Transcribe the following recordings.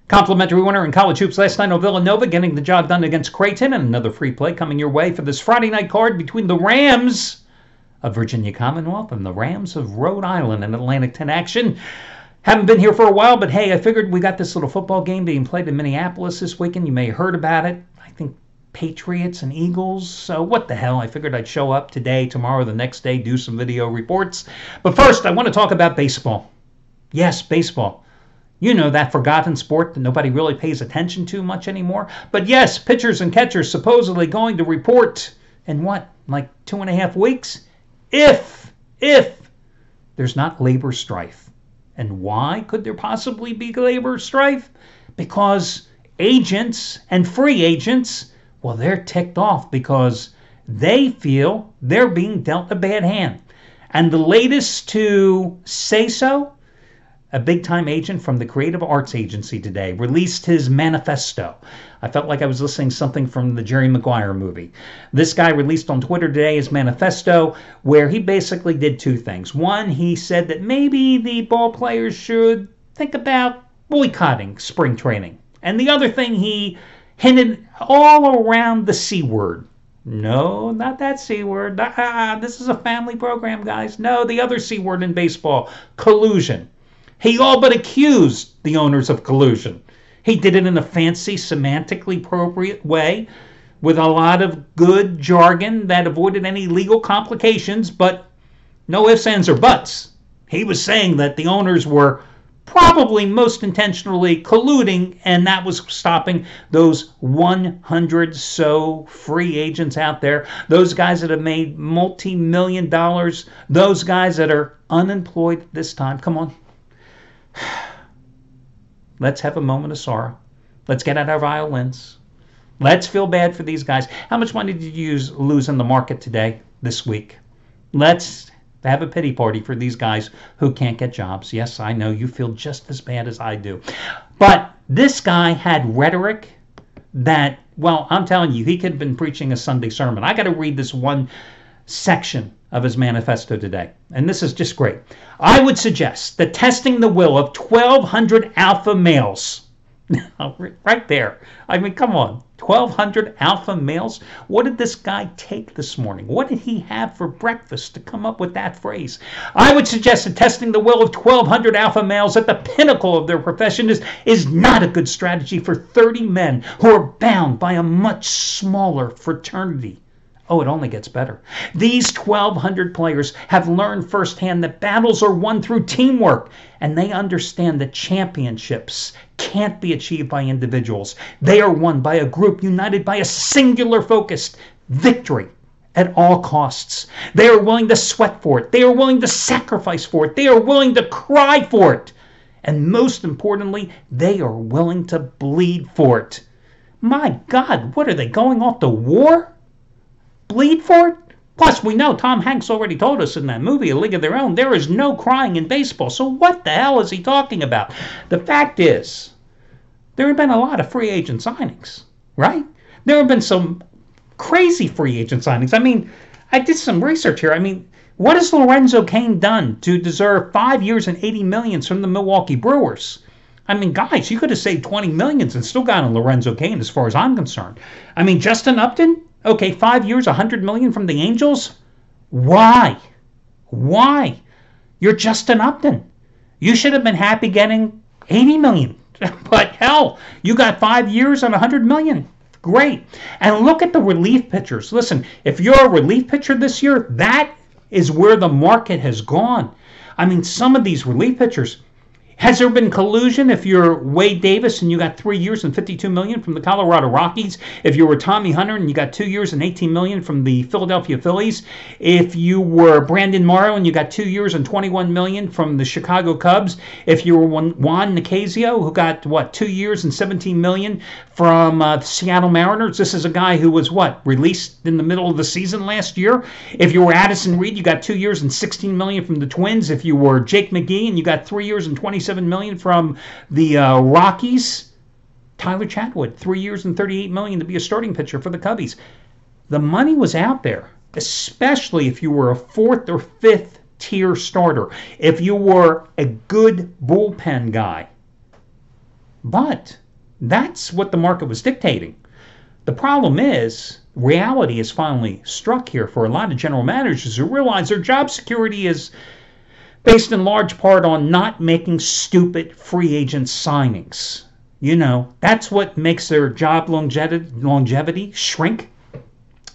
Complimentary winner in college hoops last night on Villanova, getting the job done against Creighton, and another free play coming your way for this Friday night card between the Rams of Virginia Commonwealth and the Rams of Rhode Island in Atlantic 10 action. Haven't been here for a while, but hey, I figured we got this little football game being played in Minneapolis this weekend. You may have heard about it. I think Patriots and Eagles. So what the hell? I figured I'd show up today, tomorrow, the next day, do some video reports. But first, I want to talk about baseball. Yes, baseball. You know, that forgotten sport that nobody really pays attention to much anymore. But yes, pitchers and catchers supposedly going to report in what, like 2.5 weeks? If there's not labor strife. And why could there possibly be labor strife? Because agents and free agents, well, they're ticked off because they feel they're being dealt a bad hand. And the latest to say so, a big-time agent from the Creative Arts Agency today released his manifesto. I felt like I was listening to something from the Jerry Maguire movie. This guy released on Twitter today his manifesto, where he basically did two things. One, he said that maybe the ball players should think about boycotting spring training. And the other thing, he hinted all around the C word. No, not that C word. This is a family program, guys. No, the other C word in baseball, collusion. He all but accused the owners of collusion. He did it in a fancy, semantically appropriate way with a lot of good jargon that avoided any legal complications, but no ifs, ands, or buts. He was saying that the owners were probably most intentionally colluding, and that was stopping those 100 so free agents out there, those guys that have made multi-million dollars, those guys that are unemployed at this time. Come on. Let's have a moment of sorrow. Let's get out our violins. Let's feel bad for these guys. How much money did you lose in the market today, this week? Let's have a pity party for these guys who can't get jobs. Yes, I know you feel just as bad as I do. But this guy had rhetoric that, well, I'm telling you, he could have been preaching a Sunday sermon. I got to read this one section of his manifesto today. And this is just great. I would suggest that testing the will of 1,200 alpha males. Right there. I mean, come on. 1,200 alpha males? What did this guy take this morning? What did he have for breakfast to come up with that phrase? I would suggest that testing the will of 1,200 alpha males at the pinnacle of their profession is not a good strategy for 30 men who are bound by a much smaller fraternity. Oh, it only gets better. These 1,200 players have learned firsthand that battles are won through teamwork, and they understand that championships can't be achieved by individuals. They are won by a group united by a singular focused victory at all costs. They are willing to sweat for it. They are willing to sacrifice for it. They are willing to cry for it. And most importantly, they are willing to bleed for it. My God, what are they, going off to war? Bleed for it? Plus, we know Tom Hanks already told us in that movie, A League of Their Own, there is no crying in baseball. So what the hell is he talking about? The fact is, there have been a lot of free agent signings, right? There have been some crazy free agent signings. I mean, I did some research here. I mean, what has Lorenzo Cain done to deserve 5 years and $80 million from the Milwaukee Brewers? I mean, guys, you could have saved $20 million and still gotten Lorenzo Cain as far as I'm concerned. I mean, Justin Upton? Okay, 5 years, $100 million from the Angels? Why? Why? You're Justin Upton. You should have been happy getting $80 million. But hell, you got 5 years and $100 million. Great. And look at the relief pitchers. Listen, if you're a relief pitcher this year, that is where the market has gone. I mean, some of these relief pitchers. Has there been collusion if you're Wade Davis and you got 3 years and $52 million from the Colorado Rockies? If you were Tommy Hunter and you got 2 years and $18 million from the Philadelphia Phillies? If you were Brandon Morrow and you got 2 years and $21 million from the Chicago Cubs? If you were Juan Nicasio, who got, 2 years and $17 million from the Seattle Mariners? This is a guy who was, released in the middle of the season last year? If you were Addison Reed, you got 2 years and $16 million from the Twins. If you were Jake McGee and you got 3 years and $27 million from the Rockies. Tyler Chatwood, 3 years and $38 million to be a starting pitcher for the Cubbies. The money was out there, especially if you were a fourth or fifth tier starter. If you were a good bullpen guy. But that's what the market was dictating. The problem is, reality is finally struck here for a lot of general managers who realize their job security is based in large part on not making stupid free agent signings. You know, that's what makes their job longevity shrink.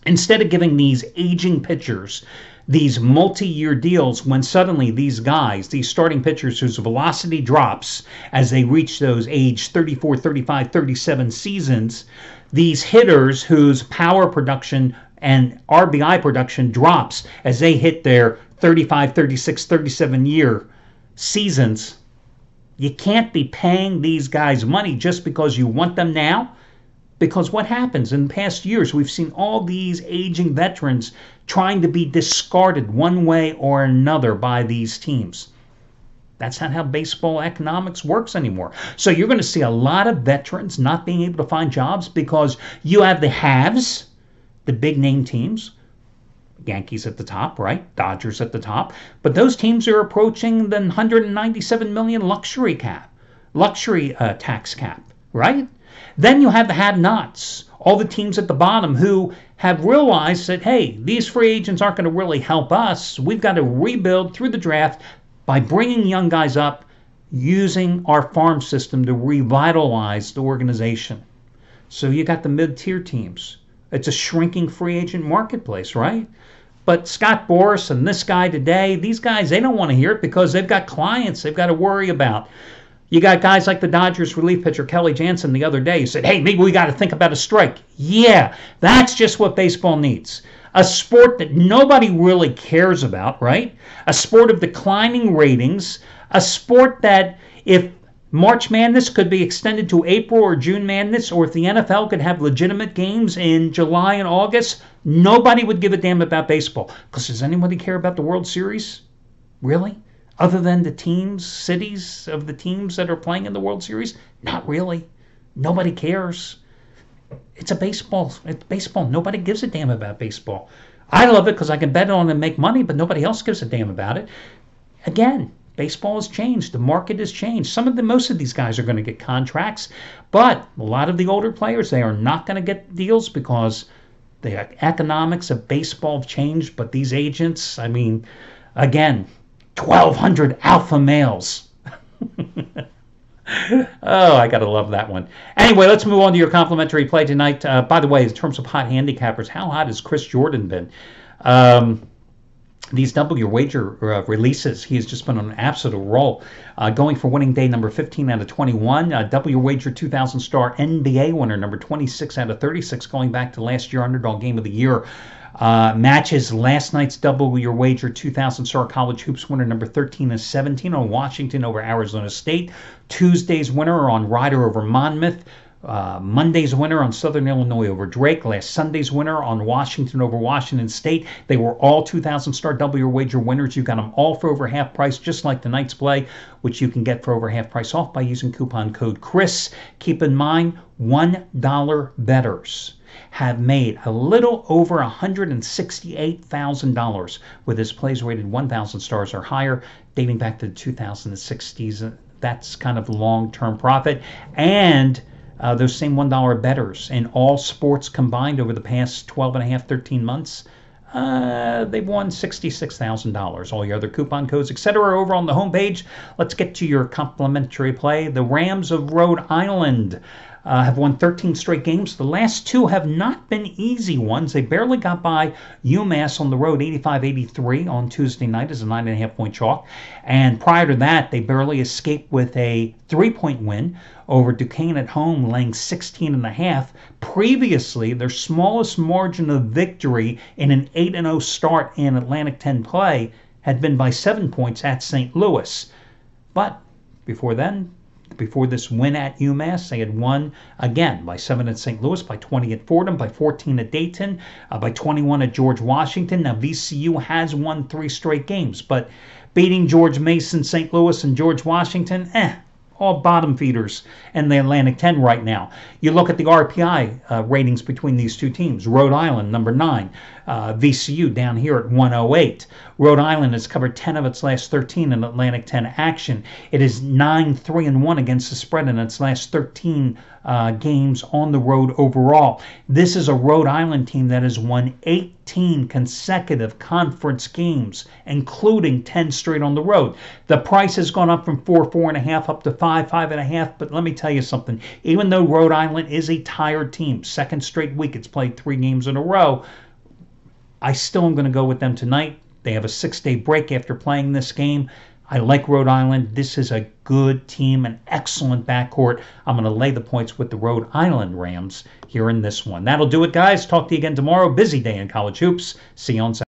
Instead of giving these aging pitchers these multi-year deals, when suddenly these guys, these starting pitchers whose velocity drops as they reach those age 34, 35, 37 seasons, these hitters whose power production and RBI production drops as they hit their 35, 36, 37 year seasons, you can't be paying these guys money just because you want them now. Because what happens in past years, we've seen all these aging veterans trying to be discarded one way or another by these teams. That's not how baseball economics works anymore. So you're going to see a lot of veterans not being able to find jobs because you have the haves, the big name teams, Yankees at the top, right? Dodgers at the top. But those teams are approaching the 197 million luxury tax cap, right? Then you have the have-nots, all the teams at the bottom who have realized that, hey, these free agents aren't going to really help us. We've got to rebuild through the draft by bringing young guys up, using our farm system to revitalize the organization. So you got the mid-tier teams. It's a shrinking free agent marketplace, right? But Scott Boras and this guy today, these guys, they don't want to hear it because they've got clients they've got to worry about. You got guys like the Dodgers relief pitcher Kelly Jansen the other day who said, hey, maybe we got to think about a strike. Yeah, that's just what baseball needs. A sport that nobody really cares about, right? A sport of declining ratings. A sport that if March Madness could be extended to April or June Madness, or if the NFL could have legitimate games in July and August, nobody would give a damn about baseball. Because does anybody care about the World Series? Really? Other than the teams, cities of the teams that are playing in the World Series? Not really. Nobody cares. It's baseball. Nobody gives a damn about baseball. I love it because I can bet on it and make money, but nobody else gives a damn about it. Again, baseball has changed. The market has changed. Most of these guys are going to get contracts, but a lot of the older players, they are not going to get deals because the economics of baseball have changed. But these agents, I mean, again, 1,200 alpha males. Oh, I got to love that one. Anyway, let's move on to your complimentary play tonight. By the way, in terms of hot handicappers, how hot has Chris Jordan been? These double your wager releases, he has just been on an absolute roll. Going for winning day number 15 out of 21. Double your wager 2,000 star NBA winner number 26 out of 36, going back to last year underdog game of the year. Matches last night's double your wager 2,000 star college hoops winner number 13 and 17 on Washington over Arizona State. Tuesday's winner on Rider over Monmouth. Monday's winner on Southern Illinois over Drake. Last Sunday's winner on Washington over Washington State. They were all 2,000 star double your wager winners. You got them all for over half price, just like tonight's play, which you can get for over half price off by using coupon code Chris. Keep in mind, $1 bettors have made a little over $168,000 with his plays rated 1,000 stars or higher, dating back to the 2006 That's kind of long-term profit. And those same $1 bettors in all sports combined over the past 12 and a half, 13 months, they've won $66,000. All your other coupon codes, etc., are over on the homepage. Let's get to your complimentary play. The Rams of Rhode Island have won 13 straight games. The last two have not been easy ones. They barely got by UMass on the road 85-83 on Tuesday night as a 9.5-point chalk. And prior to that, they barely escaped with a 3-point win over Duquesne at home, laying 16.5. Previously, their smallest margin of victory in an 8-0 start in Atlantic 10 play had been by 7 points at St. Louis. But before this win at UMass, they had won again by 7 at St. Louis, by 20 at Fordham, by 14 at Dayton, by 21 at George Washington. Now, VCU has won 3 straight games, but beating George Mason, St. Louis, and George Washington, all bottom feeders in the Atlantic 10 right now. You look at the RPI ratings between these two teams. Rhode Island, number 9. VCU down here at 108. Rhode Island has covered 10 of its last 13 in Atlantic 10 action. It is 9-3-1 against the spread in its last 13 games on the road overall. This is a Rhode Island team that has won 18 consecutive conference games, including 10 straight on the road. The price has gone up from 4.5 up to 5.5. But let me tell you something. Even though Rhode Island is a tired team, second straight week it's played 3 games in a row, I still am going to go with them tonight. They have a 6-day break after playing this game. I like Rhode Island. This is a good team, an excellent backcourt. I'm going to lay the points with the Rhode Island Rams here in this one. That'll do it, guys. Talk to you again tomorrow. Busy day in college hoops. See you on Saturday.